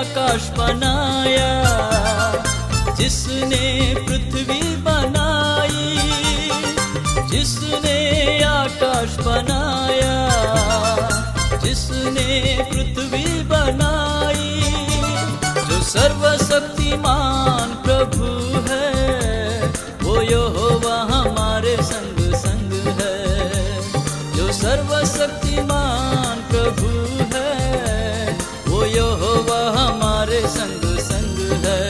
आकाश बनाया, जिसने पृथ्वी बनाई, जिसने आकाश बनाया, जिसने पृथ्वी बनाई, जो सर्वशक्तिमान प्रभु है, वो यहोवा हमारे संग संग है। जो सर्वशक्तिमान प्रभु है, वो यहोवा हमारे संग संग है।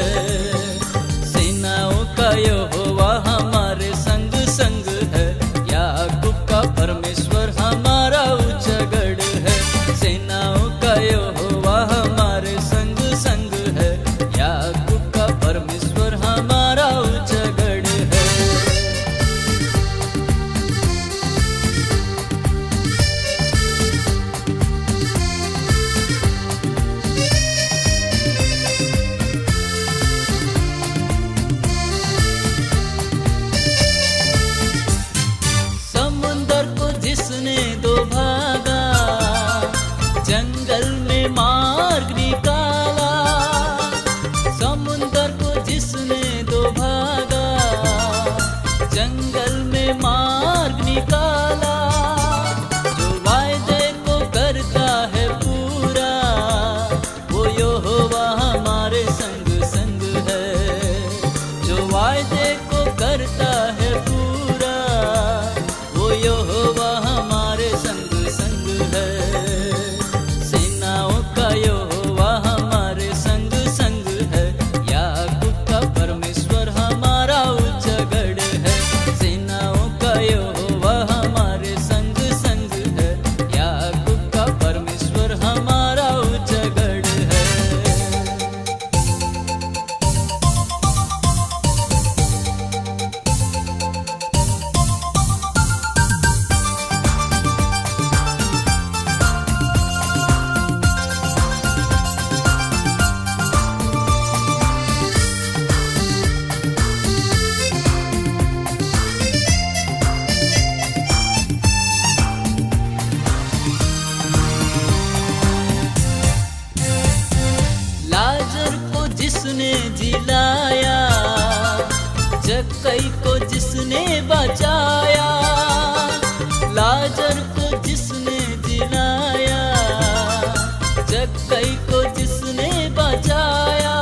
सेनाओं का यहोवा हमारे संग संग है, याकूब का परमेश्वर हमारा ऊंचा गढ़ है। सेनाओं का यहोवा हमारे संग संग है, याकूब का परमेश्वर हमारा ऊंचा गढ़ है। समुंदर को जिसने दो भागा, जंगल में मार्ग निकाला। समुंदर को जिसने दो भागा, जंगल में मार्ग निकाला। जो वायदे को करता है पूरा, वो यहोवा हमारे संग संग है। जो वायदे को करता है पूरा, वो यहोवा हमारे संग संग है। सेनाओं का यहोवा हमारे संग संग है, याकूब का परमेश्वर हमारा ऊंचा गढ़ है। सेनाओं का यहोवा हमारे संग संग है, याकूब का परमेश्वर हमारा ऊंचा गढ़ है। लाजर को जिसने जिलाया, जक्कई को जिसने बचाया। लाजर को जिसने जिलाया, जक्कई को जिसने बचाया।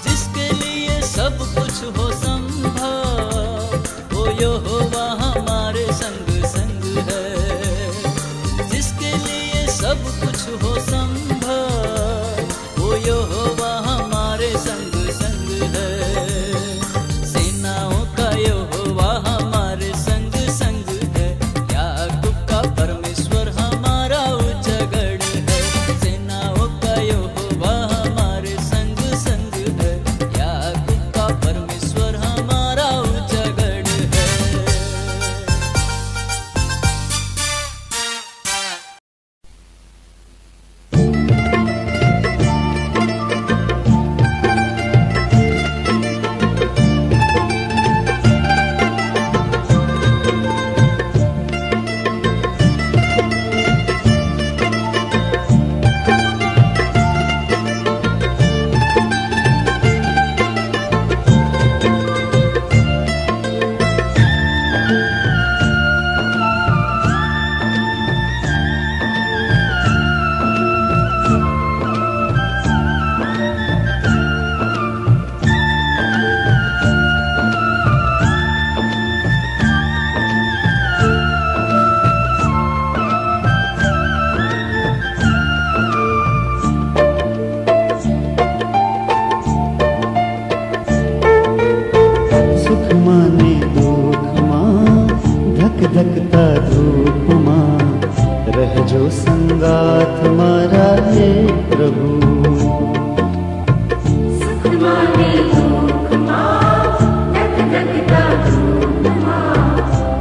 जिसके लिए सब कुछ हो संभव, वो यहोवा हमारे संग संग है। जिसके लिए सब कुछ हो संभव, वो यहोवा हमारे संग संग है। सेनाओं का यहोवा हमारे संग संग है, याकूब का परमेश्वर हमारा ऊंचा गढ़ है। सेनाओं का यहोवा हमारे संग संग है, याकूब का परमेश्वर हमारा ऊंचा गढ़ है। सुख माने दुख माँ, धक धकता धूप माँ, रह जो संगात मारा है प्रभु। सुख माने दुख माँ, धक धकता धूप माँ,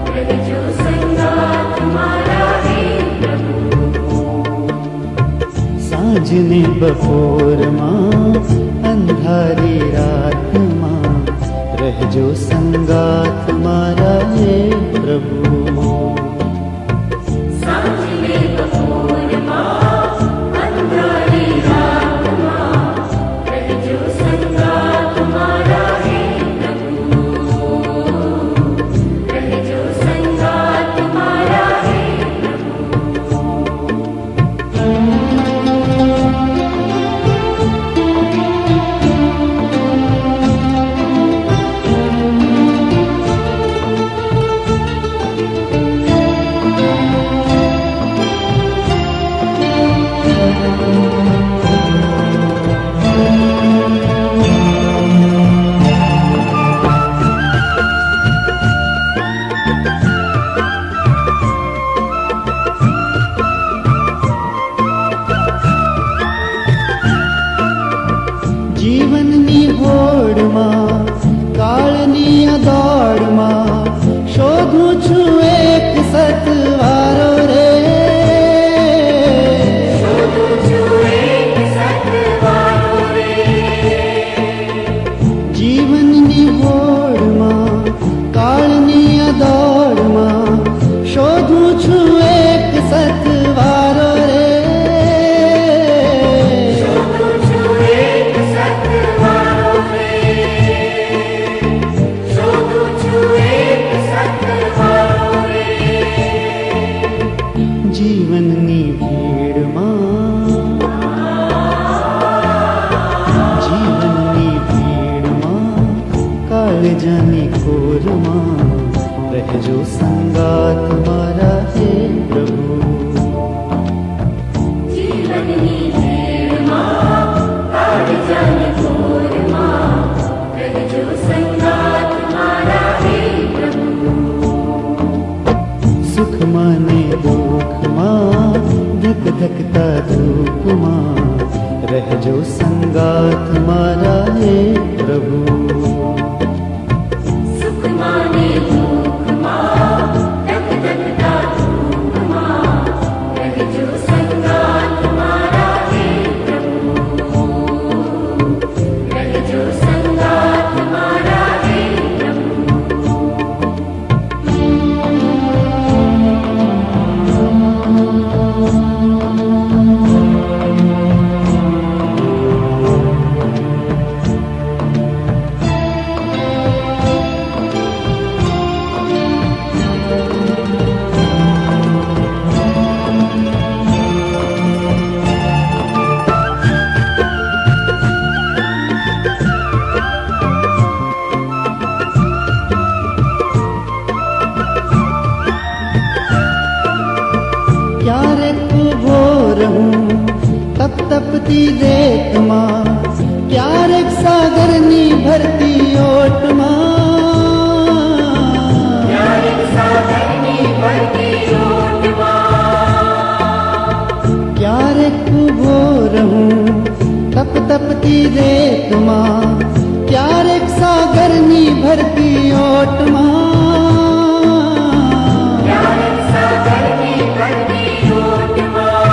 रह जो संगात मारा है प्रभु। सांझ ने बपोर माँ, अंधारी रात माँ, रह जो संगात मारा है प्रभु। सांझ में बपोर माँ, अंधारी रात माँ, रहजो संगात मारा हे प्रभु જીવનની ભીડમાં કાળજાની ઘોરમાં રહેજો સંગાત મારા હે પ્રભુ. સુખમાં ને દુઃખમાં ધક ધકતા ધૂપમાં રહેજો સંગાત મારા હે પ્રભુ સુખમાં ને દુઃખમાં ધગધગતા ધૂપમાં રહેજો સંગાત મારા હે પ્રભુ. રહેજો સંગાત મારા હે પ્રભુ. ક્યારેક ઉભો રહું તપ તપતી રેતમાં ક્યારેક સાગરની ભરતી ઓટમાં ક્યારેક સાગરની ભરતી ઓટમાં ક્યારેક ઉભો રહું તપ તપતી રેતમાં ક્યારેક સાગરની ભરતી ઓટમાં ક્યારેક સાગરની ભરતી ઓટમાં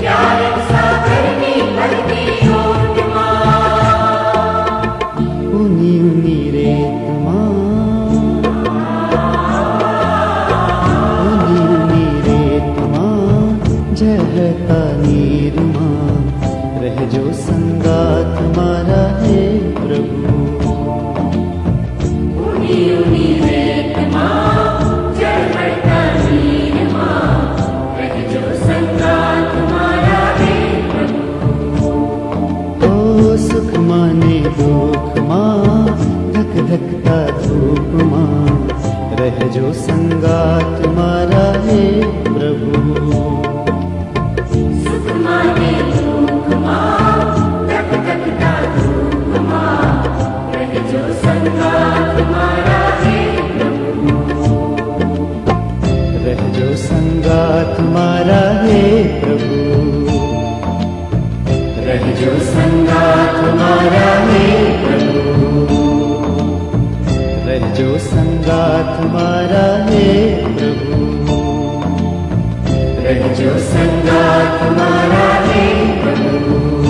ક્યારેક સાગરની ભરતી ઓટમાં ઊની ઊની રેતમાં ઊની ઊની રેતમાં જહતા નીરમાં રહેજો સંગાત મારા હે પ્રભુ ઊની ઊની રેતમાં ઝળહળતા નીરમાં રહેજો સંગાત મારા હે પ્રભુ. ઓ સુખમાં ને દુઃખમાં ધક ધકતા ધૂપમાં રહેજો સંગાત મારા હે પ્રભુ સુખમાં ને દુઃખમાં ધગધગતા ધૂપમાં રહેજો સંગાત મારા હે પ્રભુ. રહેજો સંગાત મારા હે પ્રભુ રહેજો સંગાત મારા હે પ્રભુ રહેજો સંગાત મારા હે પ્રભુ રહેજો સંગાત મારા હે પ્રભુ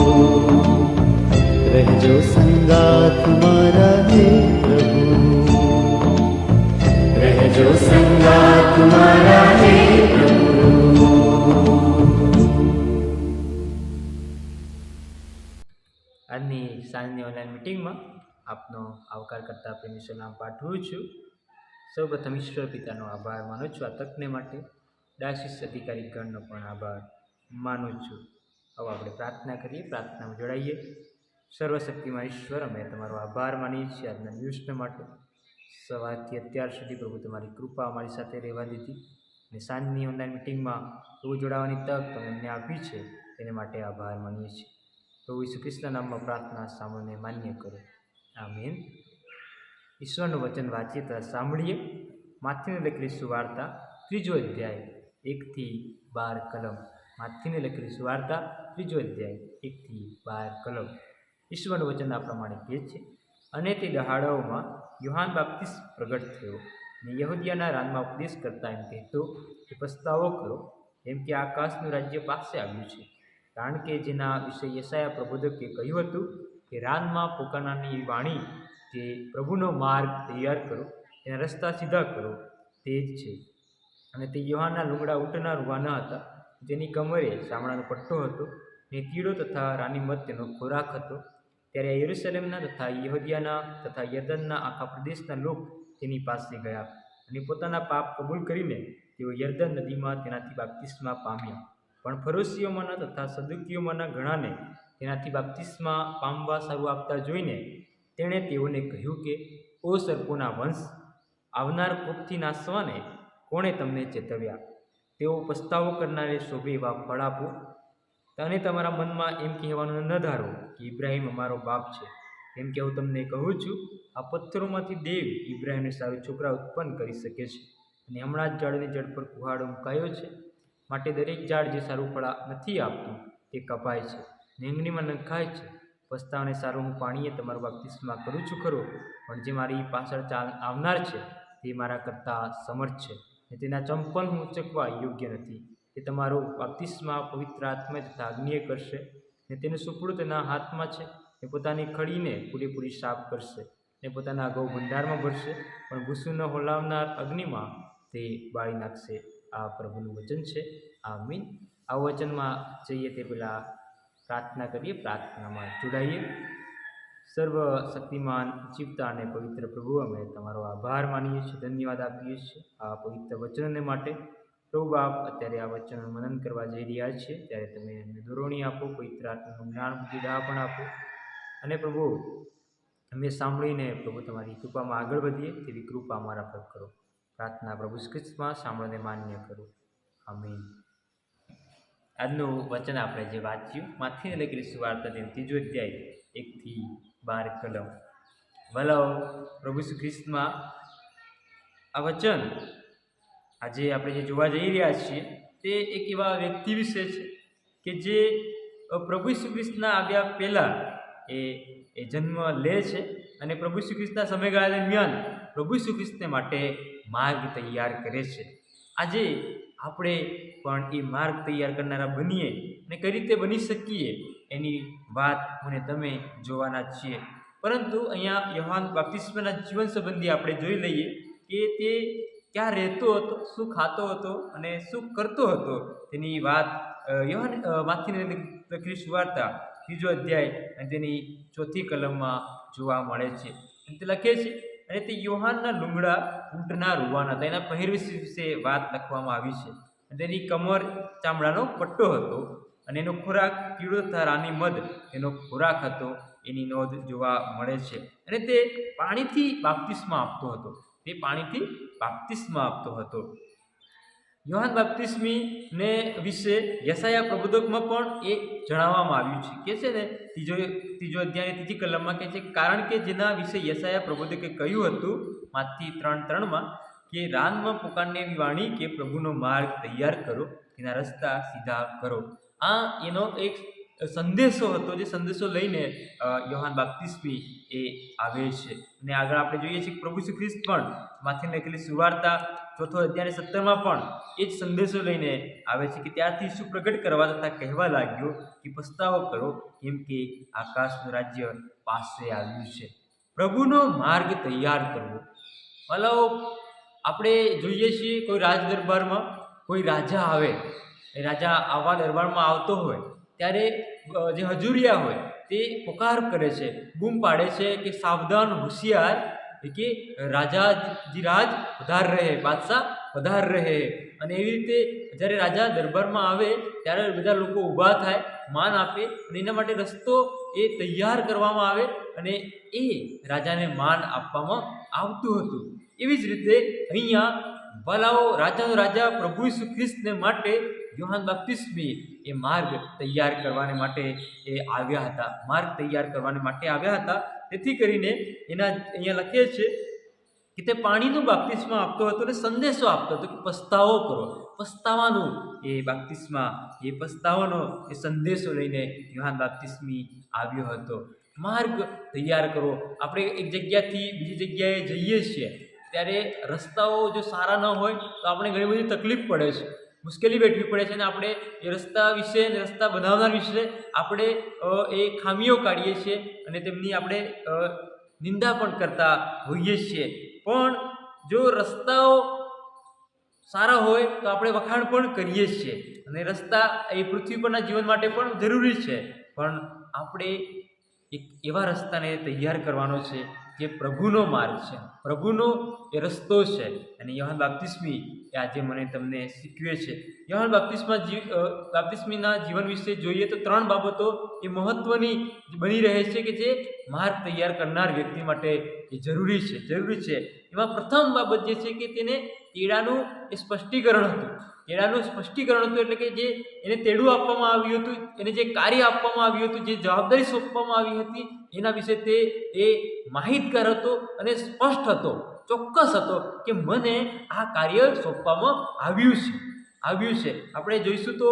રહેજો સંગાત મારા હે પ્રભુ રહેજો સંગાત મારા હે પ્રભુ. આજની સાંજની ઓનલાઈન મિટિંગમાં આપનો આવકાર કરતા પ્રેમી સલામ પાઠવું છું. સૌપ્રથમ ઈશ્વર પિતાનો આભાર માનું છું આ તકને માટે. ડાયસિસ અધિકારી ગણનો પણ આભાર માનું છું. હવે આપણે પ્રાર્થના કરીએ, પ્રાર્થનામાં જોડાઈએ. સર્વશક્તિમાં ઈશ્વર, અમે તમારો આભાર માનીએ છીએ આજના ન્યૂઝને માટે. સવારથી અત્યાર સુધી પ્રભુ તમારી કૃપા અમારી સાથે રહેવા દીધી અને સાંજની ઓનલાઈન મિટિંગમાં પ્રભુ જોડાવાની તક તમે અમને આપી છે તેને માટે આભાર માનીએ છીએ. પ્રભુ ઈસુ ખ્રિસ્તના નામમાં પ્રાર્થના સાંભળને માન્ય કરો. આમીન. ઈશ્વરનું વચન વાંચીએ તથા સાંભળીએ. માથીને લખેલી સુવાર્તા 3 અધ્યાય 1-12 કલમ. માથીને લખેલી સુવાર્તા 3 અધ્યાય 1-12 કલમ. ઈશ્વરનું વચન આ પ્રમાણે કહે છે, અને તે દહાડાઓમાં યોહાન બાપ્તિસ્ત પ્રગટ થયો અને યહૂદિયાના રાનમાં ઉપદેશ કરતા એમ કહેતો કે પસ્તાવો કરો, કેમ કે આકાશનું રાજ્ય પાસે આવ્યું છે. કારણ કે જેના વિશે યશાયા પ્રબોધકે કહ્યું હતું કે રાનમાં પોકારનારની વાણી, જે પ્રભુનો માર્ગ તૈયાર કરો, એના રસ્તા સીધા કરો, તે જ છે. અને તે યોહાનના લુગડા ઊંટના રૂવાના હતા, જેની કમરે ચામડાનો પટ્ટો હતો, ને કીડો તથા રાનીમત તેનો ખોરાક હતો. ત્યારે યરૂશલેમના તથા યહૂદિયાના તથા યર્દનના આખા પ્રદેશના લોક તેની પાસે ગયા અને પોતાના પાપ કબૂલ કરીને તેઓ યર્દન નદીમાં તેનાથી બાપ્તિસ્મા પામ્યા. પણ ફરોશીઓમાંના તથા સદુકીઓમાંના ઘણાને તેનાથી બાપ્તિસ્મા પામવા સારું આપતા જોઈને તેણે તેઓને કહ્યું કે, ઓ સર્પોના વંશ, આવનાર કોપથી નાસવાને કોણે તમને ચેતવ્યા? તેઓ પસ્તાવો કરનારે શોભે એવા ફળ આપો. અને તમારા મનમાં એમ કહેવાનું ન ધારો કે ઇબ્રાહિમ અમારો બાપ છે. કેમ કે હું તમને કહું છું, આ પથ્થરોમાંથી દેવ ઇબ્રાહિમને સારો છોકરા ઉત્પન્ન કરી શકે છે. અને હમણાં જ ઝાડની જડ પર કુહાડો મુકાયો છે, માટે દરેક ઝાડ જે સારું ફળ નથી આપતું તે કપાય છે, નીંગણીમાં નંખાય છે. પસ્તાવાને સારું હું પાણીએ તમારો બાપ્તિસ્મા કરું છું ખરો, પણ જે મારી પાછળ આવનાર છે તે મારા કરતાં સમર્થ છે, અને તેના ચંપલ હું ઉંચકવા યોગ્ય નથી. તે તમારો બાપ્તિસ્મા પવિત્ર આત્મા તથા અગ્નિએ કરશે, ને તેનું સુપડું તેના હાથમાં છે. ને પોતાની ખડીને પૂરેપૂરી સાફ કરશે, ને પોતાના ઘઉં ભંડારમાં ભરશે, પણ ભૂસું ન હોલાવનાર અગ્નિમાં તે બાળી નાખશે. આ પ્રભુનું વચન છે. આમીન. આ વચનમાં જઈએ તે પહેલાં પ્રાર્થના કરીએ. પ્રાર્થનામાં જોડાઈએ. સર્વશક્તિમાન જીવતા અને પવિત્ર પ્રભુ, અમે તમારો આભાર માનીએ છીએ, ધન્યવાદ આપીએ છીએ આ પવિત્ર વચનને માટે. પ્રભુ બાપ, અત્યારે આ વચનનું મનન કરવા જઈ રહ્યા છીએ, ત્યારે તમે અમને દોરવણી આપો, પવિત્ર આત્માનું જ્ઞાન બુદ્ધિ પણ આપો. અને પ્રભુ, અમે સાંભળીને પ્રભુ તમારી કૃપામાં આગળ વધીએ તેવી કૃપા અમારા પર કરો. પ્રાર્થના પ્રભુ ખ્રિસ્તમાં સાંભળને માન્ય કરો. આમીન. આજનું વચન આપણે જે વાંચ્યું, માથીને લખેલી સુવાર્તા તેનો 3 અધ્યાય 1 થી 12 કલમ. વલાઓ પ્રભુ ખ્રિસ્તમાં આ વચન આજે આપણે જે જોવા જઈ રહ્યા છીએ તે એક એવા વ્યક્તિ વિશે છે કે જે પ્રભુ ઈસુ ખ્રિસ્તના આવ્યા પહેલાં એ જન્મ લે છે, અને પ્રભુ ઈસુ ખ્રિસ્તના સમયગાળા દરમિયાન પ્રભુ ઈસુ ખ્રિસ્તને માટે માર્ગ તૈયાર કરે છે. આજે આપણે પણ એ માર્ગ તૈયાર કરનારા બનીએ, અને કઈ રીતે બની શકીએ એની વાત મને તમે જોવાના છીએ. પરંતુ અહીંયા યોહાન બાપ્તિસ્માના જીવન સંબંધી આપણે જોઈ લઈએ કે તે ક્યાં રહેતો હતો, શું ખાતો હતો અને શું કરતો હતો તેની વાત યોહાન માથીને લખેલી સુવાર્તા 3 અધ્યાય અને તેની 4 કલમમાં જોવા મળે છે. તે લખે છે, અને તે યોહાનના લુગડા ઊંટના રૂવાના હતા. એના પહેરવેશ વિશે વાત લખવામાં આવી છે. તેની કમર ચામડાનો પટ્ટો હતો, અને એનો ખોરાક કીડો તથા રાની મધ એનો ખોરાક હતો. એની નોંધ જોવા મળે છે. અને તે પાણીથી બાપ્તિસ્મા આપતો હતો. યોહાન બાપ્તિસ્મીને વિશે યશાયા પ્રબોધકમાં પણ એ જણાવવામાં આવ્યું છે. કે છે ને 3 અધ્યાય 3 કલમમાં કહે છે, કારણ કે જેના વિશે યશાયા પ્રબોધકે કહ્યું હતું માથી 3:3 કે રાનમાં પુકારનેની વાણી કે પ્રભુનો માર્ગ તૈયાર કરો, એના રસ્તા સીધા કરો. આ એનો એક સંદેશો હતો, જે સંદેશો લઈને યોહાન બાપ્તિસ્મી એ આવે છે. અને આગળ આપણે જોઈએ છીએ કે પ્રભુ ઈસુ ખ્રિસ્ત પણ માથી લખેલી સુવાર્તા 4 અધ્યાય 17 પણ એ જ સંદેશો લઈને આવે છે કે ત્યારથી ઈસુ પ્રગટ કરવા તથા કહેવા લાગ્યો કે પસ્તાવો કરો, કેમ કે આકાશનું રાજ્ય પાસે આવ્યું છે. પ્રભુનો માર્ગ તૈયાર કરવો. હલો, આપણે જોઈએ છીએ કોઈ રાજ દરબારમાં કોઈ રાજા આવે, એ રાજા આવા દરબારમાં આવતો હોય ત્યારે જે હજુરિયા હોય તે પુકાર કરે છે, બૂમ પાડે છે કે સાવધાન, હોશિયાર, કે રાજાધિરાજ પધાર રહે, બાદશાહ પધાર રહે. અને એવી રીતે જ્યારે રાજા દરબારમાં આવે ત્યારે બધા લોકો ઊભા થાય, માન આપે, અને એના માટે રસ્તો એ તૈયાર કરવામાં આવે, અને એ રાજાને માન આપવામાં આવતું હતું. એવી જ રીતે અહીંયા ભલાઓ રાજાનો રાજા પ્રભુ ઈસુ ખ્રિસ્તને માટે યોહાન બાપ્તિસ્મી એ માર્ગ તૈયાર કરવાને માટે એ આવ્યા હતા. માર્ગ તૈયાર કરવાને માટે આવ્યા હતા. તેથી કરીને એના અહીંયા લખે છે કે તે પાણીનું બાપ્તિસ્મા આપતો હતો અને સંદેશો આપતો હતો કે પસ્તાવો કરો. પસ્તાવાનું એ બાપ્તિસ્મા, એ પસ્તાવાનો એ સંદેશો લઈને યોહાન બાપ્તિસ્મી આવ્યો હતો. માર્ગ તૈયાર કરો. આપણે એક જગ્યાથી બીજી જગ્યાએ જઈએ છીએ ત્યારે રસ્તાઓ જો સારા ન હોય તો આપણે ઘણી બધી તકલીફ પડે છે, મુશ્કેલી વેઠવી પડે છે, અને આપણે એ રસ્તા વિશે અને રસ્તા બનાવનાર વિશે આપણે એ ખામીઓ કાઢીએ છીએ અને તેમની આપણે નિંદા પણ કરતા હોઈએ છીએ. પણ જો રસ્તાઓ સારા હોય તો આપણે વખાણ પણ કરીએ છીએ, અને રસ્તા એ પૃથ્વી પરના જીવન માટે પણ જરૂરી છે. પણ આપણે એક એવા રસ્તાને તૈયાર કરવાનો છે જે પ્રભુનો માર્ગ છે, પ્રભુનો એ રસ્તો છે. અને યોહાન બાપ્તિસ્મી એ આજે મને તમને શીખવે છે. યોહાન બાપ્તિસ્મીના જીવન વિશે જોઈએ તો 3 બાબતો એ મહત્વની બની રહે છે કે જે માર્ગ તૈયાર કરનાર વ્યક્તિ માટે એ જરૂરી છે. એમાં પ્રથમ બાબત જે છે કે તેને તેડાનું એ સ્પષ્ટીકરણ હતું. તેડાનું સ્પષ્ટીકરણ હતું એટલે કે જે એને તેડું આપવામાં આવ્યું હતું, એને જે કાર્ય આપવામાં આવ્યું હતું, જે જવાબદારી સોંપવામાં આવી હતી, એના વિશે તે એ માહિતગાર હતો અને સ્પષ્ટ હતો, ચોક્કસ હતો કે મને આ કાર્ય સોંપવામાં આવ્યું છે. આપણે જોઈશું તો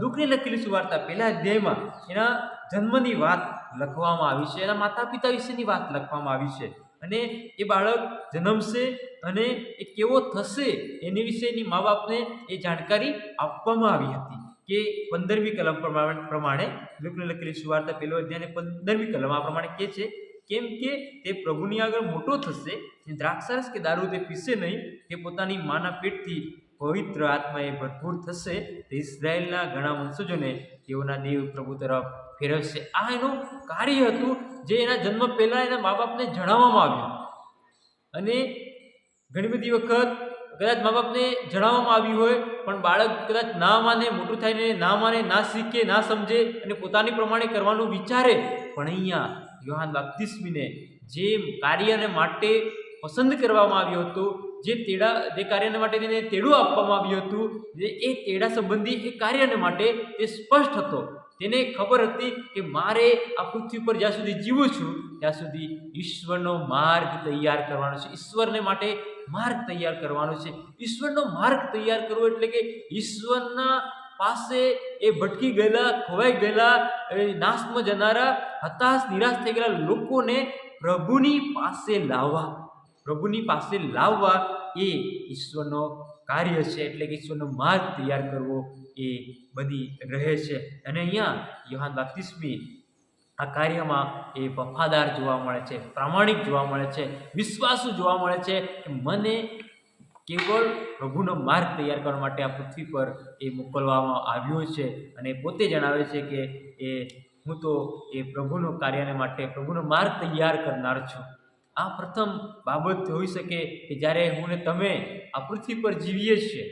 લુકની લખેલી સુવાર્તા 1 અધ્યાયમાં એના જન્મની વાત લખવામાં આવી છે, એના માતા પિતા વિશેની વાત લખવામાં આવી છે. અને એ બાળક જન્મશે અને એ કેવો થશે એની વિશેની મા બાપને એ જાણકારી આપવામાં આવી હતી કે 15મી કલમ પ્રમાણે લુકની લખેલી સુવાર્તા 1 અધ્યાય 15મી કલમ આ પ્રમાણે કહે છે, કેમ કે તે પ્રભુની આગળ મોટો થશે, દ્રાક્ષારસ કે દારૂ તે પીશે નહીં, તે પોતાની માના પેટથી પવિત્ર આત્માએ ભરપૂર થશે, તે ઇઝરાયેલના ઘણા વંશજોને તેઓના દેવ પ્રભુ તરફ ફેરવશે. આ એનું કાર્ય હતું જે એના જન્મ પહેલાં એના મા બાપને જણાવવામાં આવ્યું. અને ઘણી બધી વખત કદાચ મા બાપને જણાવવામાં આવ્યું હોય પણ બાળક કદાચ ના માને, મોટું થઈને ના માને, ના શીખે, ના સમજે અને પોતાની પ્રમાણે કરવાનું વિચારે. પણ અહીંયા યોહાન બાપ્તિસ્મીને જે કાર્યને માટે પસંદ કરવામાં આવ્યો હતો, જે કાર્યને માટે તેને તેડું આપવામાં આવ્યું હતું, એ તેડા સંબંધી એ કાર્યને માટે તે સ્પષ્ટ હતો. તેને ખબર હતી કે મારે આ પૃથ્વી પર જ્યાં સુધી જીવું છું ત્યાં સુધી ઈશ્વરનો માર્ગ તૈયાર કરવાનો છે, ઈશ્વરને માટે માર્ગ તૈયાર કરવાનો છે. ઈશ્વરનો માર્ગ તૈયાર કરવો એટલે કે ઈશ્વરના પાસે એ ભટકી ગયેલા, ખોવાઈ ગયેલા, નાશમાં જનારા, હતાશ, નિરાશ થઈ ગયેલા લોકોને પ્રભુની પાસે લાવવા એ ઈશ્વરનો કાર્ય છે. એટલે કે ઈશ્વરનો માર્ગ તૈયાર કરવો એ બની રહે છે. અને અહીંયા યોહાન બાપ્તિસ્મી આ કાર્યમાં એ વફાદાર જોવા મળે છે, પ્રામાણિક જોવા મળે છે, વિશ્વાસુ જોવા મળે છે કે મને કેવળ પ્રભુનો માર્ગ તૈયાર કરવા માટે આ પૃથ્વી પર એ મોકલવામાં આવ્યો છે. અને પોતે જણાવે છે કે હું તો એ પ્રભુનો કાર્યને માટે પ્રભુનો માર્ગ તૈયાર કરનાર છું. આ પ્રથમ બાબત હોઈ શકે કે જ્યારે હું ને તમે આ પૃથ્વી પર જીવીએ છીએ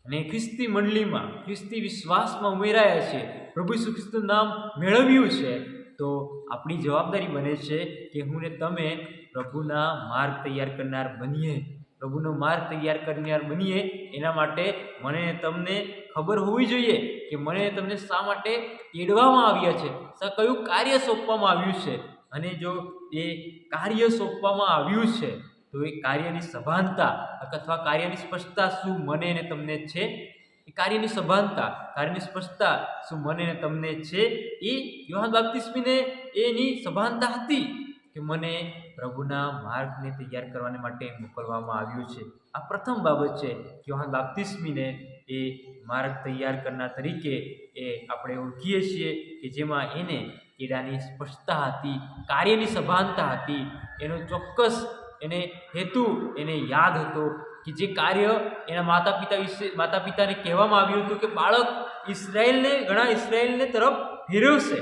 અને ખ્રિસ્તી મંડળીમાં, ખ્રિસ્તી વિશ્વાસમાં ઉમેરાયા છે, પ્રભુ ઈસુ ખ્રિસ્તનું નામ મેળવ્યું છે, તો આપણી જવાબદારી બને છે કે હું ને તમે પ્રભુના માર્ગ તૈયાર કરનાર બનીએ. પ્રભુનો માર્ગ તૈયાર કરનાર બનીએ એના માટે મને તમને ખબર હોવી જોઈએ કે મને તમને શા માટે તેડવામાં આવ્યા છે, કયું કાર્ય સોંપવામાં આવ્યું છે. અને જો એ કાર્ય સોંપવામાં આવ્યું છે તો એ કાર્યની સભાનતા અથવા કાર્યની સ્પષ્ટતા શું મને અને તમને છે? એ કાર્યની સભાનતા, કાર્યની સ્પષ્ટતા શું મને અને તમને છે? એ યોહાન બાપ્તિસ્મીને એની સભાનતા હતી કે મને પ્રભુના માર્ગને તૈયાર કરવાને માટે મોકલવામાં આવ્યું છે. આ પ્રથમ બાબત છે. યોહાન બાપ્તિસ્મીને એ માર્ગ તૈયાર કરનાર તરીકે એ આપણે ઓળખીએ છીએ કે જેમાં એને તેડાની સ્પષ્ટતા હતી, કાર્યની સભાનતા હતી, એનો ચોક્કસ એને હેતુ એને યાદ હતો કે જે કાર્ય એના માતા પિતાને કહેવામાં આવ્યું હતું કે બાળક ઘણા ઇઝરાયેલને તરફ ફેરવશે,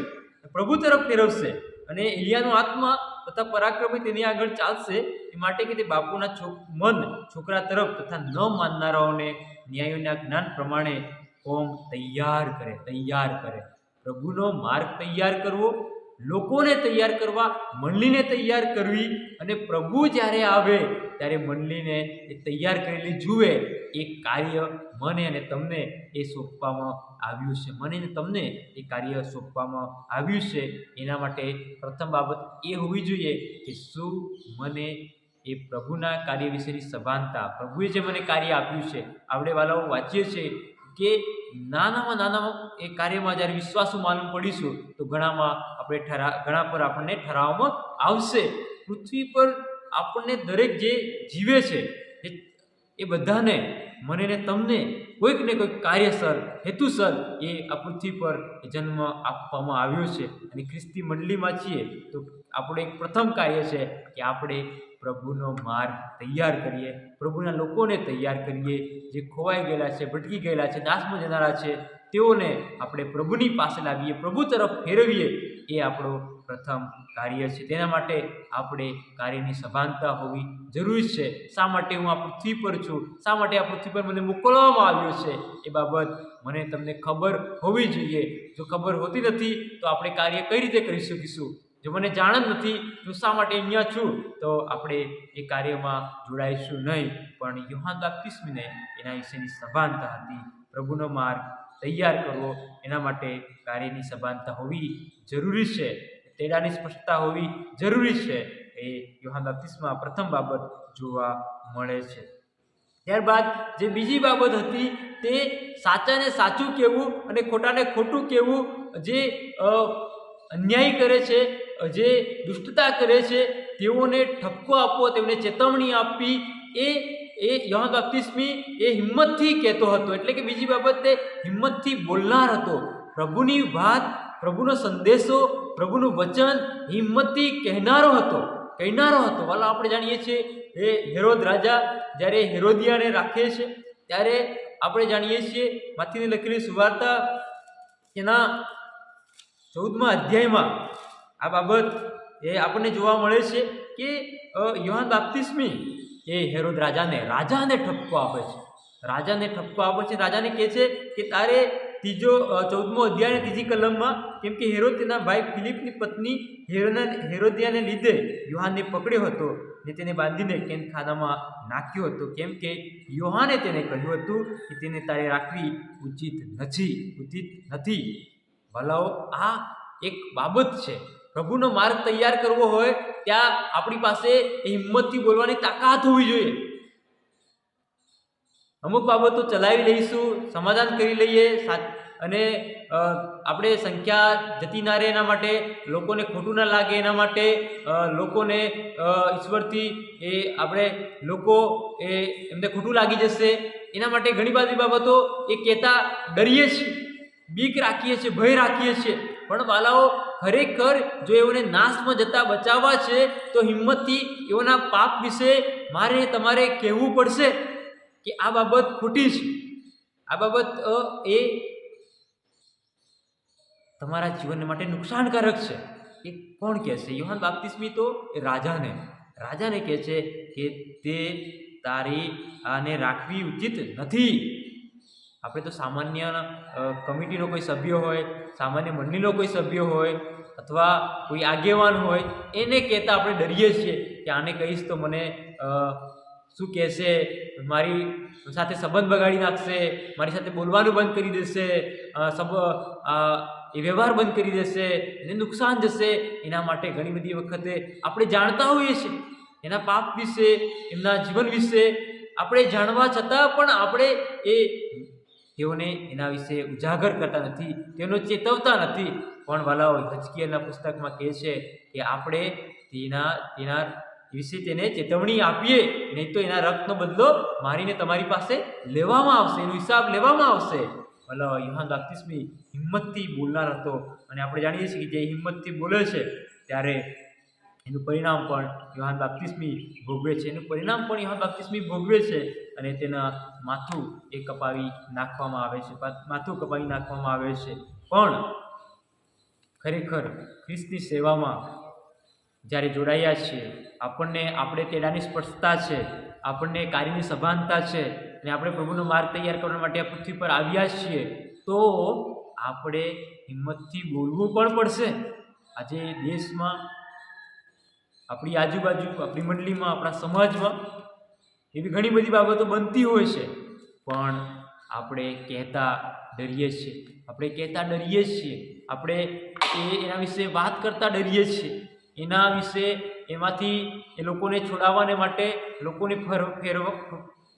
પ્રભુ તરફ ફેરવશે અને એલિયાનો આત્મા તથા પરાક્રમી તેની આગળ ચાલશે. એ માટે કે તે બાપુના છોકરા તરફ તથા ન માનનારાઓને ન્યાયોના જ્ઞાન પ્રમાણે કોમ તૈયાર કરે. પ્રભુનો માર્ગ તૈયાર કરવો, લોકોને તૈયાર કરવા, મંડળીને તૈયાર કરવી, અને પ્રભુ જ્યારે આવે ત્યારે મંડળીને એ તૈયાર કરેલી જુએ, એ કાર્ય મને અને તમને એ સોંપવામાં આવ્યું છે. મને અને તમને એ કાર્ય સોંપવામાં આવ્યું છે. એના માટે પ્રથમ બાબત એ હોવી જોઈએ કે શું મને એ પ્રભુના કાર્ય વિશેની સભાનતા, પ્રભુએ જે મને કાર્ય આપ્યું છે. આપણે વાલાઓ વાંચીએ છીએ કે નાનામાં એ કાર્યમાં જ્યારે વિશ્વાસુ માલુમ પડીશું તો ઘણા પર આપણને ઠરાવવામાં આવશે. પૃથ્વી પર આપણને દરેક જે જીવે છે એ બધાને, મને ને તમને કોઈક ને કોઈક કાર્યસર, હેતુસર એ આ પૃથ્વી પર જન્મ આપવામાં આવ્યો છે. અને ખ્રિસ્તી મંડળીમાં છીએ તો આપણું એક પ્રથમ કાર્ય છે કે આપણે પ્રભુનો માર્ગ તૈયાર કરીએ, પ્રભુના લોકોને તૈયાર કરીએ, જે ખોવાઈ ગયેલા છે, ભટકી ગયેલા છે, નાશમાં જનારા છે, તેઓને આપણે પ્રભુની પાસે લાવીએ, પ્રભુ તરફ ફેરવીએ. એ આપણો પ્રથમ કાર્ય છે. તેના માટે આપણે કાર્યની સભાનતા હોવી જરૂરી છે. શા માટે હું આ પૃથ્વી પર છું, શા માટે આ પૃથ્વી પર મને મોકલવામાં આવ્યો છે, એ બાબત મને તમને ખબર હોવી જોઈએ. જો ખબર હોતી નથી તો આપણે કાર્ય કઈ રીતે કરી શકીશું? જો મને જાણ જ નથી હું શા માટે અહીંયા છું, તો આપણે એ કાર્યમાં જોડાઈશું નહીં. પણ યોહાન બાપ્તિસ્મીને એના વિશેની સભાનતા હતી. પ્રભુનો માર્ગ તૈયાર કરવો એના માટે કાર્યની સભાનતા હોવી જરૂરી છે, તેડાની સ્પષ્ટતા હોવી જરૂરી છે. એ યોહાન બાપ્તિસ્મા પ્રથમ બાબત જોવા મળે છે. ત્યારબાદ જે બીજી બાબત હતી તે સાચાને સાચું કહેવું અને ખોટાને ખોટું કહેવું. જે અન્યાય કરે છે, જે દુષ્ટતા કરે છે, તેઓને ઠપકો આપવો, તેમને ચેતવણી આપવી, એ યોહાન બાપ્તિસ્મી એ હિંમતથી કહેતો હતો. એટલે કે બીજી બાબત તે હિંમતથી બોલનાર હતો. પ્રભુની વાત, પ્રભુનો સંદેશો, પ્રભુનું વચન હિંમતથી કહેનારો હતો. વાલા આપણે જાણીએ છીએ એ હેરોદ રાજા જ્યારે હેરોદિયાને રાખે છે ત્યારે આપણે જાણીએ છીએ માથીને લખેલી સુવાર્તા એના 14મા અધ્યાયમાં આ બાબત એ આપણને જોવા મળે છે કે યોહાન બાપ્તિસ્મી એ હેરોદ રાજાને ઠપકો આપે છે. રાજાને કહે છે કે તારે 14મો અધ્યાય અને 3જી કલમમાં, કેમ કે હેરોદ તેના ભાઈ ફિલિપની પત્ની હેરોદિયાને લીધે યોહાનને પકડ્યો હતો ને તેને બાંધીને કેદખાનામાં નાખ્યો હતો, કેમ કે યોહાને તેને કહ્યું હતું કે તેને તારે રાખવી ઉચિત નથી. ભલાઓ આ એક બાબત છે. પ્રભુનો માર્ગ તૈયાર કરવો હોય ત્યાં આપણી પાસે હિંમતથી બોલવાની તાકાત હોવી જોઈએ. અમુક બાબતો ચલાવી લઈશું, સમાધાન કરી લઈએ અને આપણે સંખ્યા જતી ના રહે એના માટે, લોકોને ખોટું ના લાગે એના માટે, લોકોને ઈશ્વરથી એમને ખોટું લાગી જશે એના માટે ઘણી બધી બાબતો એ કહેતા ડરીએ છીએ, બીક રાખીએ છીએ, ભય રાખીએ છીએ. પણ વાલાઓ ખરેખર જો એઓને નાશમાં જતા બચાવવા છે તો હિંમતથી એઓના પાપ વિશે મારે તમારે કહેવું પડશે કે આ બાબત ખોટી છે, આ બાબત એ તમારા જીવન માટે નુકસાનકારક છે. એ કોણ કહે છે? યોહાન બાપ્તિસ્મી તો એ રાજાને કહે છે કે તે તારી આને રાખવી ઉચિત નથી. આપણે તો સામાન્ય કમિટીનો કોઈ સભ્ય હોય, સામાન્ય મંડળીનો કોઈ સભ્ય હોય અથવા કોઈ આગેવાન હોય એને કહેતા આપણે ડરીએ છીએ કે આને કહીશ તો મને શું કહેશે, મારી સાથે સંબંધ બગાડી નાખશે, મારી સાથે બોલવાનું બંધ કરી દેશે, એ વ્યવહાર બંધ કરી દેશે, એને નુકસાન જશે. એના માટે ઘણી બધી વખતે આપણે જાણતા હોઈએ છીએ એના પાપ વિશે, એમના જીવન વિશે આપણે જાણવા છતાં પણ આપણે તેઓને એના વિશે ઉજાગર કરતા નથી, તેઓને ચેતવતા નથી. પણ વાલાઓ હિજકીયલના પુસ્તકમાં કહે છે કે આપણે તેના વિશે તેને ચેતવણી આપીએ, નહીં તો એના રક્તનો બદલો મારીને તમારી પાસે લેવામાં આવશે, એનો હિસાબ લેવામાં આવશે. ભલા યોહાન બાપ્તિસ્મી હિંમતથી બોલનાર હતો અને આપણે જાણીએ છીએ કે જે હિંમતથી બોલે છે ત્યારે એનું પરિણામ પણ યોહાન બાપ્તિસ્મી ભોગવે છે. અને તેના માથું કપાવી નાખવામાં આવે છે. પણ ખરેખર ખ્રિસ્તની સેવામાં જ્યારે જોડાયા છીએ, આપણે તેડાની સ્પર્શતા છે, આપણને કાર્યની સભાનતા છે અને આપણે પ્રભુનો માર્ગ તૈયાર કરવા માટે આ પૃથ્વી પર આવ્યા છીએ, તો આપણે હિંમતથી બોલવું પણ પડશે. આજે દેશમાં, આપણી આજુબાજુ, આપણી મંડળીમાં, આપણા સમાજમાં એવી ઘણી બધી બાબતો બનતી હોય છે, પણ આપણે કહેતા ડરીએ છીએ, આપણે એના વિશે વાત કરતા ડરીએ છીએ, એમાંથી એ લોકોને છોડાવવાને માટે, લોકોને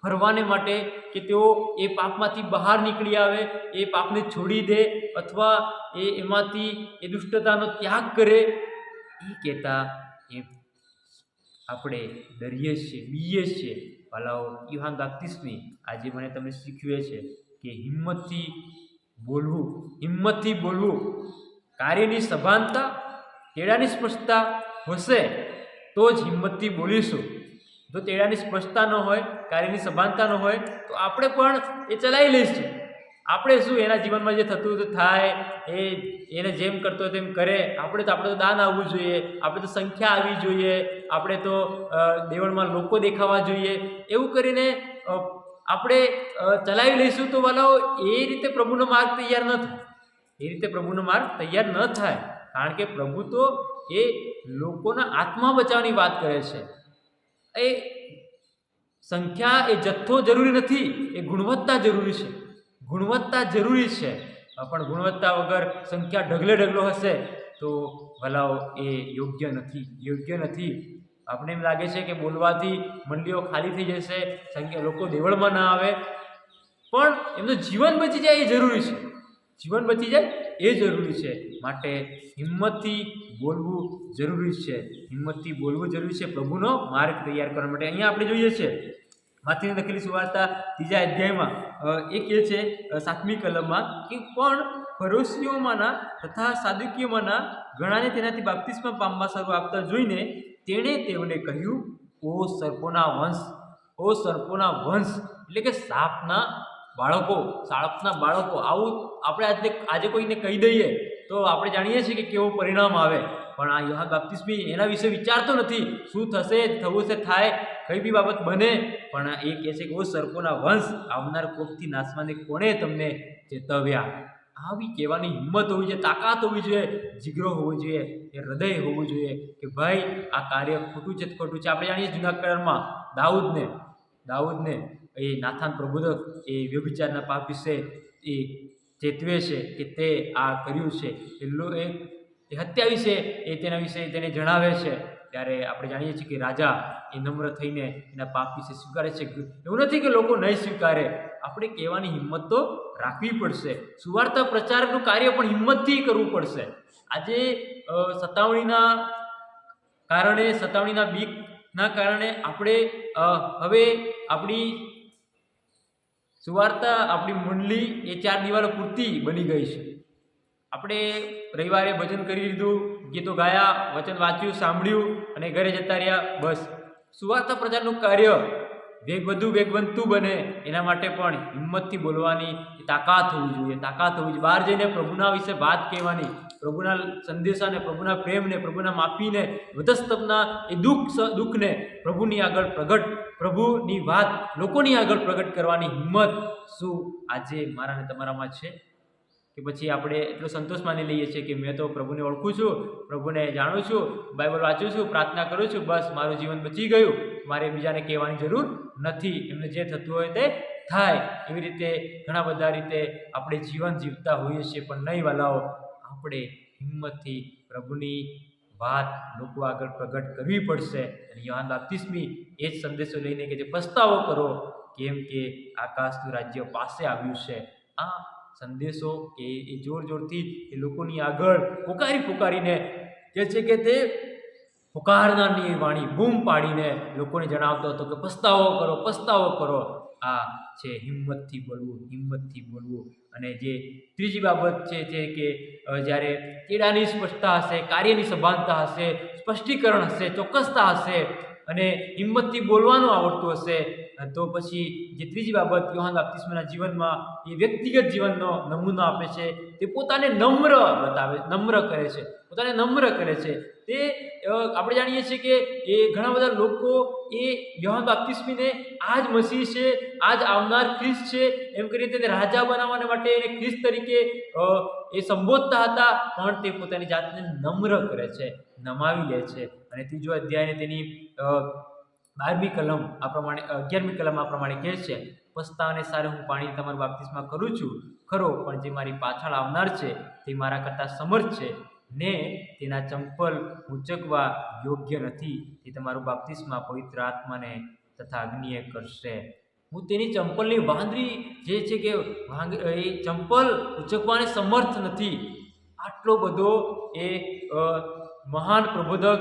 ફરવાને માટે કે તેઓ એ પાપમાંથી બહાર નીકળી આવે, એ પાપને છોડી દે અથવા એમાંથી એ દુષ્ટતાનો ત્યાગ કરે, એ કહેતા આપણે ડરીએ છીએ, બીએ છીએ. વાલાઓ યોહાન બાપ્તિસ્મી આજે મને તમને શીખવે છે કે હિંમતથી બોલવું, કાર્યની સભાનતા, તેડાની સ્પષ્ટતા હશે તો જ હિંમતથી બોલીશું. જો તેડાની સ્પષ્ટતા ન હોય, કાર્યની સભાનતા ન હોય તો આપણે પણ એ ચલાવી લઈશું, આપણે શું એના જીવનમાં જે થતું હતું થાય, એને જેમ કરતો હોય તેમ કરે. આપણે તો દાન આવવું જોઈએ, આપણે તો સંખ્યા આવવી જોઈએ, આપણે તો દેવળમાં લોકો દેખાવા જોઈએ. એવું કરીને આપણે ચલાવી લઈશું તો વાલાઓ એ રીતે પ્રભુનો માર્ગ તૈયાર ન થાય. એ રીતે પ્રભુનો માર્ગ તૈયાર ન થાય. કારણ કે પ્રભુ તો એ લોકોના આત્મા બચાવવાની વાત કરે છે. એ સંખ્યા, એ જથ્થો જરૂરી નથી, એ ગુણવત્તા જરૂરી છે. ગુણવત્તા જરૂરી છે, પણ ગુણવત્તા વગર સંખ્યા ઢગલો હશે તો ભલાઓ એ યોગ્ય નથી. આપણે એમ લાગે છે કે બોલવાથી મંડળીઓ ખાલી થઈ જશે, સંખ્યા લોકો દેવળમાં ના આવે, પણ એમનું જીવન બચી જાય એ જરૂરી છે. માટે હિંમતથી બોલવું જરૂરી છે. પ્રભુનો માર્ગ તૈયાર કરવા માટે અહીંયા આપણે જોઈએ છે માથીની લખેલી સુવાર્તા 3 અધ્યાયમાં એ કહે છે 7મી કલમમાં કે પણ ફરોશીઓમાંના તથા સાદુકીઓમાંના ઘણાને તેનાથી બાપ્તિસ્મા પામવા શરૂ આપતા જોઈને તેણે તેઓને કહ્યું, ઓ સર્પોના વંશ, એટલે કે સાપના બાળકો. આવું આપણે આજે કોઈને કહી દઈએ તો આપણે જાણીએ છીએ કે કેવું પરિણામ આવે. પણ આ યોહાન બાપ્તિસ્મી એના વિશે વિચારતો નથી. શું થશે, થવું છે થાય, કઈ બી બાબત બને, પણ એ કહે છે કે ઓ સર્પોના વંશ, આવનાર કોપથી નાશવાને કોણે તમને ચેતવ્યા. આવી કહેવાની હિંમત હોવી જોઈએ, તાકાત હોવી જોઈએ, જીગરો હોવો જોઈએ, એ હૃદય હોવું જોઈએ કે ભાઈ આ કાર્ય ખોટું છે. આપણે જાણીએ જૂના કરારમાં દાઉદને એ નાથાન પ્રબોધક એ વ્યભિચારના પાપ વિશે એ ચેતવે છે કે તે આ કર્યું છે. એ હત્યા વિશે તેના વિશે તેને જણાવે છે. ત્યારે આપણે જાણીએ છીએ કે રાજા એ નમ્ર થઈને એના પાપ વિશે સ્વીકારે છે. એવું નથી કે લોકો નહીં સ્વીકારે, આપણે કહેવાની હિંમત તો રાખવી પડશે. સુવાર્તા પ્રચારનું કાર્ય પણ હિંમતથી કરવું પડશે. આજે સતાવણીના બીકના કારણે આપણે હવે આપણી સુવાર્તા, આપણી મંડળી એ 4 દિવાલો પૂરતી બની ગઈ છે. આપણે રવિવારે ભજન કરી લીધું, ગીતો ગાયા, વચન વાંચ્યું, સાંભળ્યું અને ઘરે જતા રહ્યા, બસ. સુવાર્તા પ્રચારનું કાર્ય વધુ વેગવંતું બને એના માટે પણ હિંમતથી બોલવાની તાકાત હોવી જોઈએ. બહાર જઈને પ્રભુના વિશે વાત કહેવાની, પ્રભુના સંદેશાને, પ્રભુના પ્રેમને, પ્રભુના માફીને, વધસ્તંભના એ દુઃખને પ્રભુની વાત લોકોની આગળ પ્રગટ કરવાની હિંમત શું આજે મારા ને તમારામાં છે? કે પછી આપણે એટલો સંતોષ માની લઈએ છીએ કે મેં તો પ્રભુને ઓળખું છું, પ્રભુને જાણું છું, બાઇબલ વાંચું છું, પ્રાર્થના કરું છું, બસ મારું જીવન બચી ગયું, મારે બીજાને કહેવાની જરૂર નથી, એમને જે થતું હોય તે થાય. એવી રીતે ઘણા બધા રીતે આપણે જીવન જીવતા હોઈએ છીએ. પણ નહીં વાલાઓ, આપણે હિંમતથી પ્રભુની વાત લોકો આગળ પ્રગટ કરવી પડશે. અને યોહાન બાપ્તિસ્મી એ જ સંદેશો લઈને કે જે પસ્તાવો કરો, કેમ કે આકાશનું રાજ્ય પાસે આવ્યું છે. આ સંદેશો કે એ જોરથી એ લોકોની આગળ પોકારીને કહે છે કે તે પોકારનારની વાણી બૂમ પાડીને લોકોને જણાવતો હતો કે પસ્તાવો કરો. આ છે હિંમતથી બોલવું. અને જે ત્રીજી બાબત છે તે કે જ્યારે તેડાની સ્પષ્ટતા હશે, કાર્યની સભાનતા હશે, સ્પષ્ટીકરણ હશે, ચોક્કસતા હશે અને હિંમતથી બોલવાનું આવડતું હશે, તો પછી જે ત્રીજી બાબત યોહાન બાપ્તિસ્માના જીવનમાં એ વ્યક્તિગત જીવનનો નમૂનો આપે છે. તે પોતાને નમ્ર કરે છે. તે આપણે જાણીએ છીએ કે એ ઘણા બધા લોકો એ યોહાન બાપ્તિસ્મીને આ જ મસીહ છે, આ જ આવનાર ખ્રિસ્ત છે એમ કરીને તેને રાજા બનાવવા માટે એને ખ્રિસ્ત તરીકે એ સંબોધતા હતા, પણ તે પોતાની જાતને નમ્ર કરે છે, નમાવી લે છે. અને 3જો અધ્યાયને તેની 11મી કલમ આ પ્રમાણે કહે છે, પસ્તાવાને સારે હું પાણી તમારું બાપ્તિસ્મા કરું છું ખરો, પણ જે મારી પાછળ આવનાર છે તે મારા કરતાં સમર્થ છે ને તેના ચંપલ ઊંચકવા યોગ્ય નથી. તે તમારું બાપ્તિસ્મા પવિત્ર આત્માને તથા અગ્નિએ કરશે. હું તેની ચંપલની વાંદરી જે છે કે એ ચંપલ ઊંચકવાને સમર્થ નથી. આટલો બધો એ મહાન પ્રબોધક,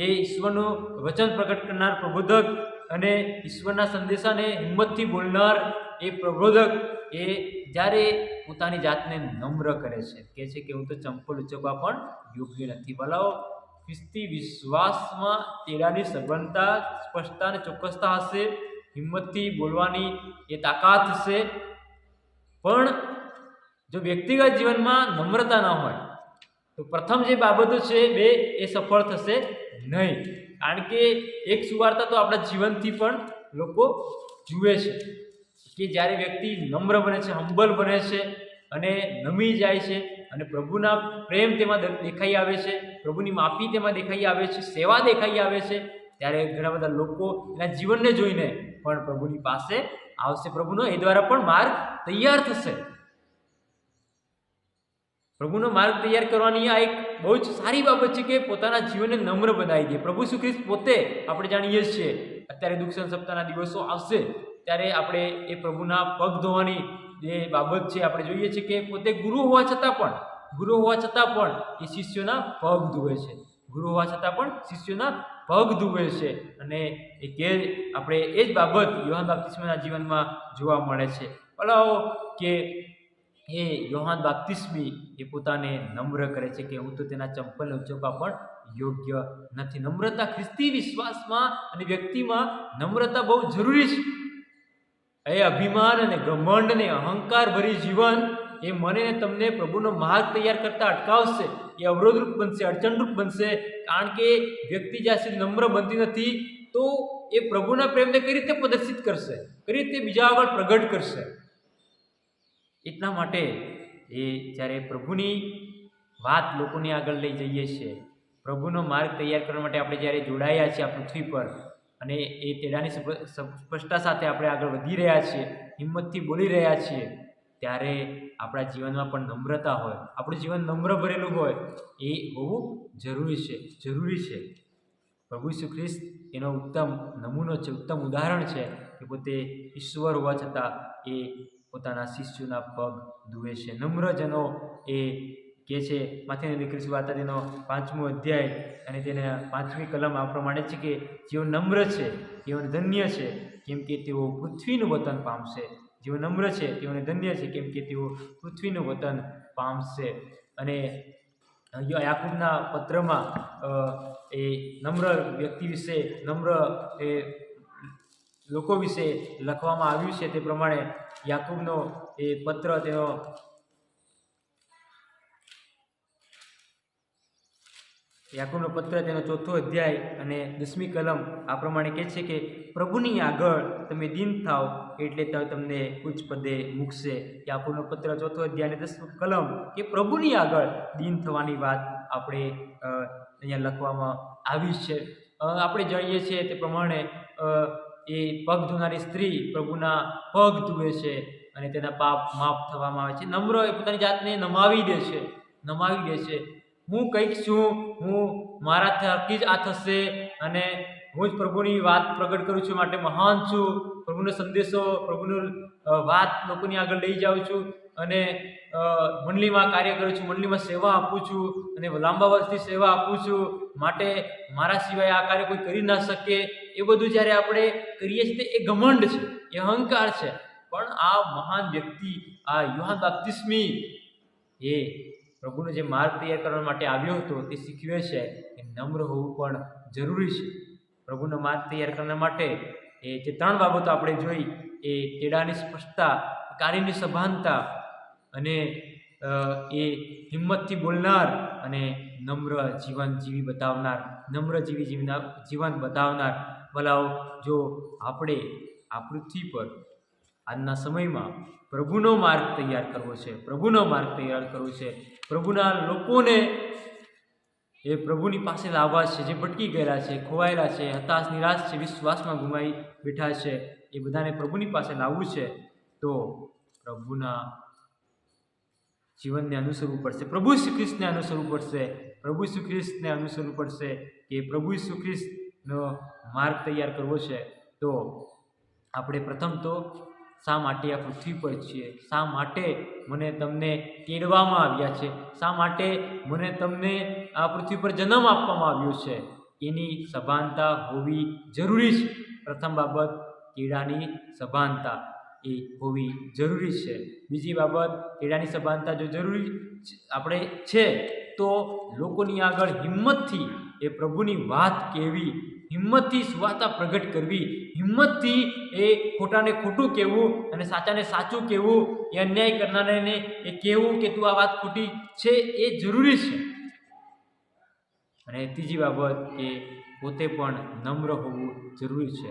એ ઈશ્વરનું વચન પ્રગટ કરનાર પ્રબોધક અને ઈશ્વરના સંદેશાને હિંમતથી બોલનાર એ પ્રબોધક એ જ્યારે પોતાની જાતને નમ્ર કરે છે, કહે છે કે હું તો ચંપલ ઉચકવા પણ યોગ્ય નથી. ભલાઓ, ખ્રિસ્તી વિશ્વાસમાં તેડાની સબળતા, સ્પષ્ટતા અને ચોક્કસતા હશે, હિંમતથી બોલવાની એ તાકાત હશે, પણ જો વ્યક્તિગત જીવનમાં નમ્રતા ન હોય તો પ્રથમ જે બાબતો છે બે એ સફળ થશે નહીં. કારણ કે એક સુવાર્તા તો આપણા જીવનથી પણ લોકો જુએ છે કે જ્યારે વ્યક્તિ નમ્ર બને છે, હંબલ બને છે અને નમી જાય છે અને પ્રભુના પ્રેમ તેમાં દેખાઈ આવે છે, પ્રભુની માફી તેમાં દેખાઈ આવે છે, સેવા દેખાઈ આવે છે, ત્યારે ઘણા બધા લોકો એના જીવનને જોઈને પણ પ્રભુની પાસે આવશે. પ્રભુનો એ દ્વારા પણ માર્ગ તૈયાર થશે. પ્રભુનો માર્ગ તૈયાર કરવાની આ એક બહુ જ સારી બાબત છે કે પોતાના જીવનને નમ્ર બનાવી દે. પ્રભુ શ્રી ખ્રિસ્ત પોતે આપણે જાણીએ છીએ, અત્યારે દુઃખ સપ્તાહના દિવસો આવશે ત્યારે આપણે એ પ્રભુના પગ ધોવાની જે બાબત છે આપણે જોઈએ છીએ કે પોતે ગુરુ હોવા છતાં પણ એ શિષ્યોના પગ ધુએ છે. ગુરુ હોવા છતાં પણ શિષ્યોના પગ ધુએ છે. અને એ કે આપણે એ જ બાબત યોહાન બાપ્તિસ્મીના જીવનમાં જોવા મળે છે. બોલાવો કે એ યોહાન બાપ્તિસ્મી એ પોતાને નમ્ર કરે છે કે હું તો તેના ચંપલ ઉંચકવા પણ યોગ્ય નથી. નમ્રતા ખ્રિસ્તી વિશ્વાસમાં અને વ્યક્તિમાં નમ્રતા બહુ જરૂરી છે. એ અભિમાન અને ઘમંડ અને અહંકાર ભરી જીવન એ મને ને તમને પ્રભુનો માર્ગ તૈયાર કરતા અટકાવશે. એ અવરોધરૂપ બનશે, અડચણરૂપ બનશે. કારણ કે વ્યક્તિ જ્યાં સુધી નમ્ર બનતી નથી તો એ પ્રભુના પ્રેમને કઈ રીતે પ્રદર્શિત કરશે, કઈ રીતે બીજા આગળ પ્રગટ કરશે. એટલા માટે એ જ્યારે પ્રભુની વાત લોકોની આગળ લઈ જઈએ છીએ, પ્રભુનો માર્ગ તૈયાર કરવા માટે આપણે જ્યારે જોડાયા છીએ આ પૃથ્વી પર અને એ તેડાની સ્પષ્ટતા સાથે આપણે આગળ વધી રહ્યા છીએ, હિંમતથી બોલી રહ્યા છીએ, ત્યારે આપણા જીવનમાં પણ નમ્રતા હોય, આપણું જીવન નમ્ર ભરેલું હોય એ હોવું જરૂરી છે. પ્રભુ ઈસુ ખ્રિસ્ત એનો ઉત્તમ નમૂનો છે, ઉત્તમ ઉદાહરણ છે કે પોતે ઈશ્વર હોવા છતાં એ પોતાના શિષ્યોના પગ ધુએ છે. નમ્રજનો એ કહે છે માથેની દીકરી સુવાર્તા તેનો 5મો અધ્યાય અને તેને 5મી કલમ આ પ્રમાણે છે કે જેઓ નમ્ર છે તેઓને ધન્ય છે કેમ કે તેઓ પૃથ્વીનું વતન પામશે. જેઓ નમ્ર છે તેઓને ધન્ય છે કેમ કે તેઓ પૃથ્વીનું વતન પામશે. અને યાકૂબના પત્રમાં એ નમ્ર વ્યક્તિ વિશે, નમ્ર એ લોકો વિશે લખવામાં આવ્યું છે. તે પ્રમાણે યાકૂબનો એ પત્ર તેનો 4થો અધ્યાય અને 10મી કલમ આ પ્રમાણે કહે છે કે પ્રભુની આગળ તમે દીન થાવ એટલે તમને ઉચ્ચ પદે મૂકશે. યાકૂબનો પત્ર 4થો અધ્યાય અને 10મી કલમ કે પ્રભુની આગળ દીન થવાની વાત આપણે અહીંયા લખવામાં આવી છે. આપણે જાણીએ છીએ તે પ્રમાણે એ પગ ધોનારી સ્ત્રી પ્રભુના પગ ધુએ છે અને તેના પાપ માફ થવામાં આવે છે. નમ્ર એ પોતાની જાતને નમાવી દે છે. હું કંઈક છું, હું મારા થકી જ આ થશે અને હું જ પ્રભુની વાત પ્રગટ કરું છું માટે મહાન છું. પ્રભુનો સંદેશો, પ્રભુનું વાત લોકોની આગળ લઈ જાઉં છું અને મંડળીમાં કાર્ય કરું છું, મંડળીમાં સેવા આપું છું અને લાંબા વર્ષથી સેવા આપું છું માટે મારા સિવાય આ કાર્ય કોઈ કરી ના શકે. એ બધું જ્યારે આપણે કરીએ છીએ એ ઘમંડ છે, એ અહંકાર છે. પણ આ મહાન વ્યક્તિ, આ યોહાન બાપ્તિસ્મી એ પ્રભુનો જે માર્ગ તૈયાર કરવા માટે આવ્યો હતો તે શીખવે છે કે નમ્ર હોવું પણ જરૂરી છે. પ્રભુનો માર્ગ તૈયાર કરવા માટે એ જે 3 બાબતો આપણે જોઈ એ તેડાની સ્પષ્ટતા, કાર્યની સભાનતા અને એ હિંમતથી બોલનાર અને નમ્ર જીવન બતાવનાર. ભલાઓ જો આપણે આ પૃથ્વી પર આજના સમયમાં પ્રભુનો માર્ગ તૈયાર કરવો છે, પ્રભુના લોકોને એ પ્રભુની પાસે લાવવા છે, જે ભટકી ગયેલા છે, ખોવાયેલા છે, હતાશ, નિરાશ છે, વિશ્વાસમાં ગુમાઈ બેઠા છે, એ બધાને પ્રભુની પાસે લાવવું છે તો પ્રભુના જીવનને અનુસરવું પડશે, પ્રભુ ઈસુ ખ્રિસ્તને અનુસરવું પડશે. કે પ્રભુ ઈસુ ખ્રિસ્તનો માર્ગ તૈયાર કરવો છે તો આપણે પ્રથમ તો શા માટે આ પૃથ્વી પર છીએ, શા માટે મને તમને તેડવામાં આવ્યા છે, શા માટે મને તમને આ પૃથ્વી પર જન્મ આપવામાં આવ્યો છે, એની સભાનતા હોવી જરૂરી છે. પ્રથમ બાબત તેડાની સભાનતા એ હોવી જરૂરી છે. બીજી બાબત તેડાની સભાનતા જો જરૂરી આપણે છે તો લોકોની આગળ હિંમતથી એ પ્રભુની વાત કહેવી હિંમતથી સુવાર્તા પ્રગટ કરવી, હિંમતથી એ ખોટાને ખોટું કહેવું અને સાચાને સાચું કહેવું, એ અન્યાય કરનારને એ કહેવું કે તું આ વાત ખોટી છે, એ જરૂરી છે. અને ત્રીજી બાબત કે પોતે પણ નમ્ર હોવું જરૂરી છે.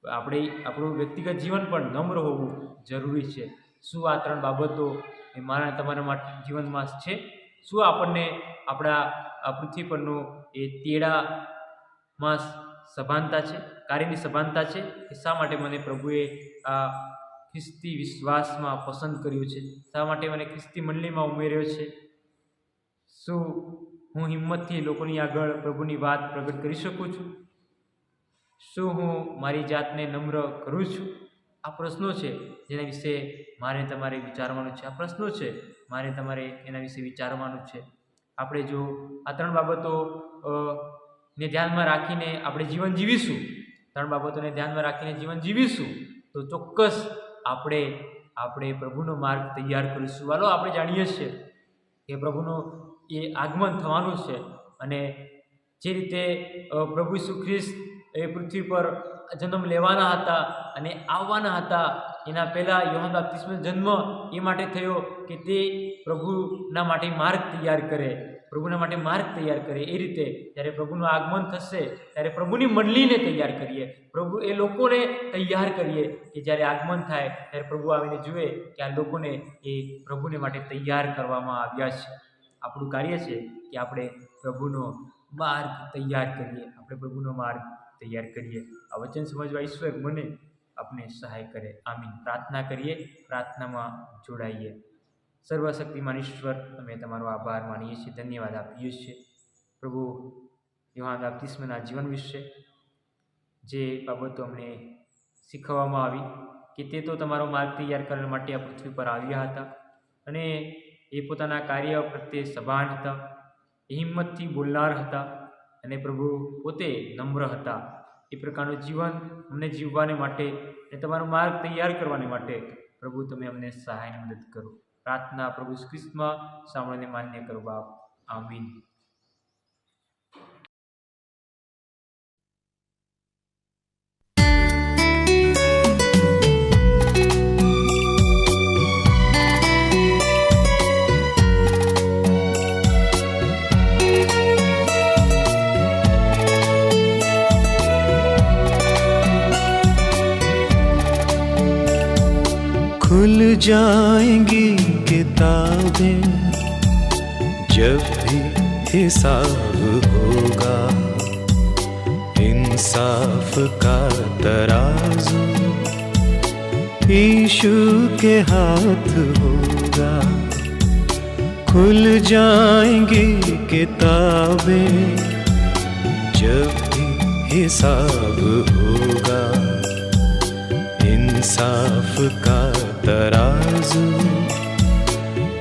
આપણું વ્યક્તિગત જીવન પણ નમ્ર હોવું જરૂરી છે. શું આ 3 બાબતો એ મારા તમારા જીવનમાં છે? શું આપણને આપણા પૃથ્વી પરનું એ તેડામાં સભાનતા છે, કાર્યની સભાનતા છે કે શા માટે મને પ્રભુએ આ ખ્રિસ્તી વિશ્વાસમાં પસંદ કર્યું છે? શા માટે મને ખ્રિસ્તી મંડળીમાં ઉમેર્યો છે? શું હું હિંમતથી લોકોની આગળ પ્રભુની વાત પ્રગટ કરી શકું છું? શું હું મારી જાતને નમ્ર કરું છું? આ પ્રશ્નો છે જેના વિશે મારે તમારે વિચારવાનું છે. આ પ્રશ્નો છે મારે તમારે એના વિશે વિચારવાનું છે. આપણે જો આ 3 બાબતો ને ધ્યાનમાં રાખીને આપણે જીવન જીવીશું, 3 બાબતોને ધ્યાનમાં રાખીને જીવન જીવીશું, તો ચોક્કસ આપણે પ્રભુનો માર્ગ તૈયાર કરીશું. હાલો, આપણે જાણીએ છીએ કે પ્રભુનું એ આગમન થવાનું છે અને જે રીતે પ્રભુ ઈસુ ખ્રિસ્ત એ પૃથ્વી પર જન્મ લેવાના હતા અને આવવાના હતા, એના પહેલાં યોહાન બાપ્તિસ્મનો જન્મ એ માટે થયો કે તે પ્રભુના માટે માર્ગ તૈયાર કરે, પ્રભુના માટે માર્ગ તૈયાર કરે. એ રીતે જ્યારે પ્રભુનું આગમન થશે ત્યારે પ્રભુની મંડળીને તૈયાર કરીએ, પ્રભુ એ લોકોને તૈયાર કરીએ કે જ્યારે આગમન થાય ત્યારે પ્રભુ આવીને જુએ કે આ લોકોને એ પ્રભુને માટે તૈયાર કરવામાં આવ્યા છે. આપણું કાર્ય છે કે આપણે પ્રભુનો માર્ગ તૈયાર કરીએ, આપણે પ્રભુનો માર્ગ તૈયાર કરીએ. આ વચન સમજવા ઈશ્વર મને આપને સહાય કરે. આમીન. પ્રાર્થના કરીએ, પ્રાર્થનામાં જોડાઈએ. સર્વશક્તિમાન ઈશ્વર, અમે તમારો આભાર માનીએ છીએ, ધન્યવાદ આપીએ છીએ પ્રભુ યોહાન બાપ્તિસ્મના જીવન વિશે જે બાબતો અમને શીખવવામાં આવી કે તે તો તમારો માર્ગ તૈયાર કરવા માટે આ પૃથ્વી પર આવ્યા હતા અને એ પોતાના કાર્ય પ્રત્યે સભાન હતા, હિંમતથી બોલનાર હતા અને પ્રભુ પોતે નમ્ર હતા. એ પ્રકારનું જીવન અમને જીવવાને માટે અને તમારો માર્ગ તૈયાર કરવાને માટે પ્રભુ તમે અમને સહાયની મદદ કરો. પ્રાર્થના પ્રભુ ખ્રિસ્તમાં સાંભળીને માન્ય કરો બાપ. આમીન. खुल जाएंगी किताबें जब भी हिसाब होगा, इंसाफ का तराजू यीशु के हाथ होगा. खुल जाएंगी किताबें जब भी हिसाब होगा, इंसाफ का तराजू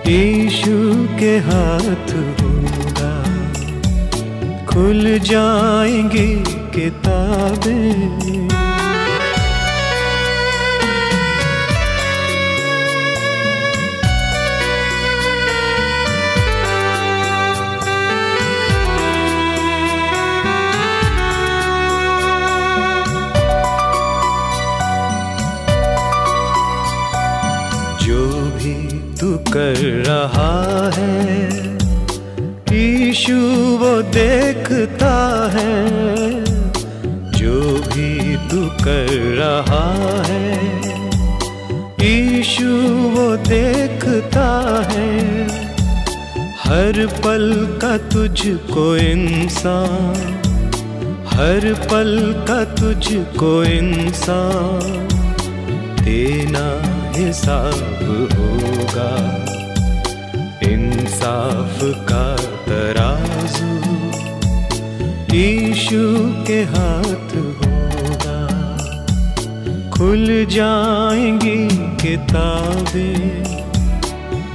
यीशु के हाथ होगा. खुल जाएंगी किताबें. कर रहा है यीशु वो देखता है, जो भी तू कर रहा है यीशु वो देखता है. हर पल का तुझको इंसान, हर पल का तुझको इंसान देना हिसाब होगा. इंसाफ का तराजू यीशु के हाथ होगा. खुल जाएंगी किताबें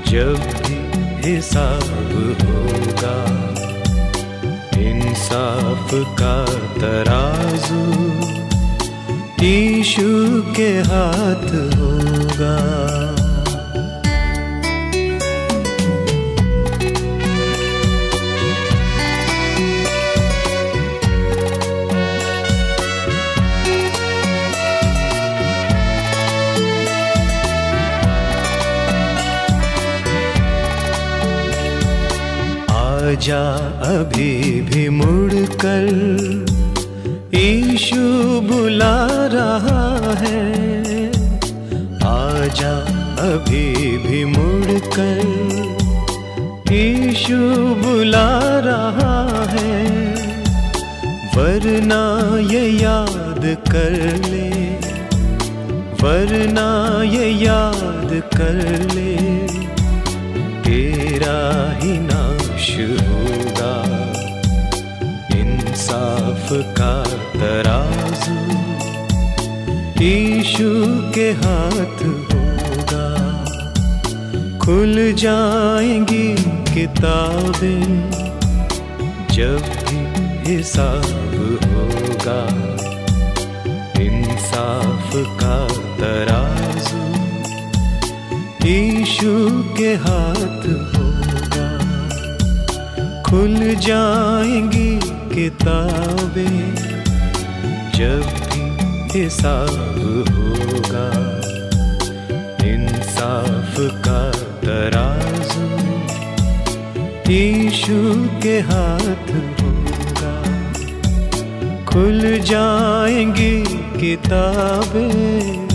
जब भी हिसाब होगा, इंसाफ का तराजू यीशु के हाथ होगा. आजा अभी भी मुड़कर, यीशु बुला रहा है। आजा अभी भी मुड़कर, यीशु बुला रहा है। वरना ये याद कर ले, वरना ये याद कर ले, तेरा ही नाश होगा। इंसाफ का तराजू यीशु के हाथ होगा। खुल जाएंगी किताबें जब भी हिसाब होगा। इंसाफ का तराजू यीशु के हाथ होगा। खुल जाएंगी किताबें जब भी हिसाब होगा। इंसाफ का तराजू यीशु के हाथ होगा। खुल जाएंगी किताबें